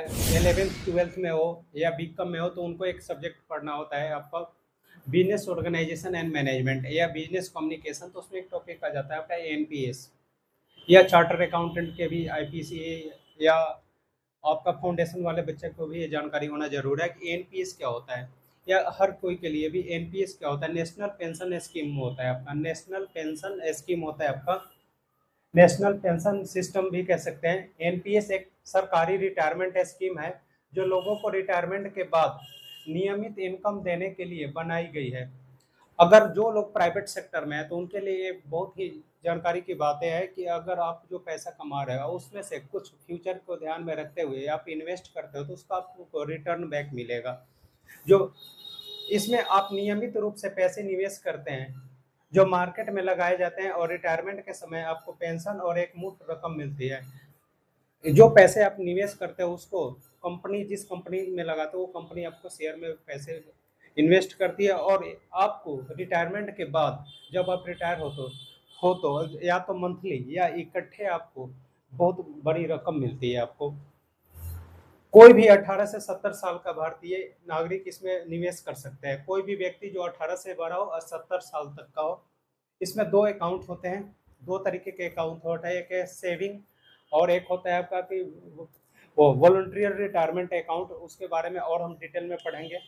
11th 12th में हो या बीकॉम में हो तो उनको एक सब्जेक्ट पढ़ना होता है आपका बिजनेस ऑर्गेनाइजेशन एंड मैनेजमेंट या बिजनेस कम्युनिकेशन। तो उसमें एक टॉपिक आ जाता है आपका एनपीएस या चार्टर अकाउंटेंट के भी आईपीसी या आपका फाउंडेशन वाले बच्चे को भी ये जानकारी होना जरूर है कि एनपीएस क्या होता है, या हर कोई के लिए भी एनपीएस क्या होता है। नेशनल पेंशन स्कीम होता है आपका, नेशनल पेंशन स्कीम होता है आपका, नेशनल पेंशन सिस्टम भी कह सकते हैं। एनपीएस एक सरकारी रिटायरमेंट स्कीम है जो लोगों को रिटायरमेंट के बाद नियमित इनकम देने के लिए बनाई गई है। अगर जो लोग प्राइवेट सेक्टर में है तो उनके लिए ये बहुत ही जानकारी की बातें हैं कि अगर आप जो पैसा कमा रहे हो उसमें से कुछ फ्यूचर को ध्यान में रखते हुए आप इन्वेस्ट करते हो तो उसका आपको रिटर्न बैक मिलेगा। जो इसमें आप नियमित रूप से पैसे निवेश करते हैं जो मार्केट में लगाए जाते हैं और रिटायरमेंट के समय आपको पेंशन और एक मुफ्त रकम मिलती है। जो पैसे आप निवेश करते हो उसको कंपनी जिस कंपनी में लगाते हो वो कंपनी आपको शेयर में पैसे इन्वेस्ट करती है और आपको रिटायरमेंट के बाद जब आप रिटायर हो तो या तो मंथली या इकट्ठे आपको बहुत बड़ी रकम मिलती है आपको। कोई भी 18 से 70 साल का भारतीय नागरिक इसमें निवेश कर सकते हैं। कोई भी व्यक्ति जो 18 से बड़ा हो और 70 साल तक का हो। इसमें दो अकाउंट होते हैं, दो तरीके के अकाउंट होता है, एक है सेविंग और एक होता है आपका कि वो वॉलंटियर रिटायरमेंट अकाउंट। उसके बारे में और हम डिटेल में पढ़ेंगे।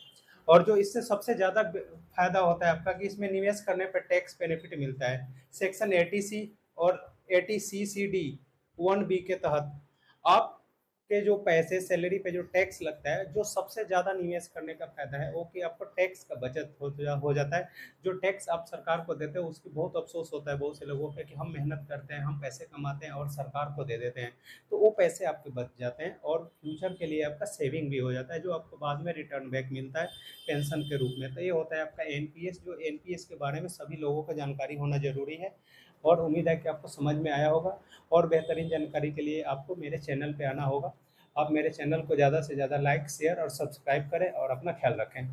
और जो इससे सबसे ज़्यादा फायदा होता है आपका कि इसमें निवेश करने पर टैक्स बेनिफिट मिलता है। सेक्शन 80C और 80CCD 1B के तहत आप के जो पैसे सैलरी पे जो टैक्स लगता है, जो सबसे ज़्यादा निवेश करने का फायदा है वो कि आपको टैक्स का बचत हो जाता है। जो टैक्स आप सरकार को देते हो उसकी बहुत अफसोस होता है बहुत से लोगों पे कि हम मेहनत करते हैं, हम पैसे कमाते हैं और सरकार को दे देते हैं, तो वो पैसे आपके बच जाते हैं और फ्यूचर के लिए आपका सेविंग भी हो जाता है जो आपको बाद में रिटर्न बैक मिलता है पेंशन के रूप में। तो ये होता है आपका एनपीएस। जो एनपीएस के बारे में सभी लोगों को जानकारी होना जरूरी है और उम्मीद है कि आपको समझ में आया होगा। और बेहतरीन जानकारी के लिए आपको मेरे चैनल पे आना होगा। आप मेरे चैनल को ज़्यादा से ज़्यादा लाइक शेयर और सब्सक्राइब करें और अपना ख्याल रखें।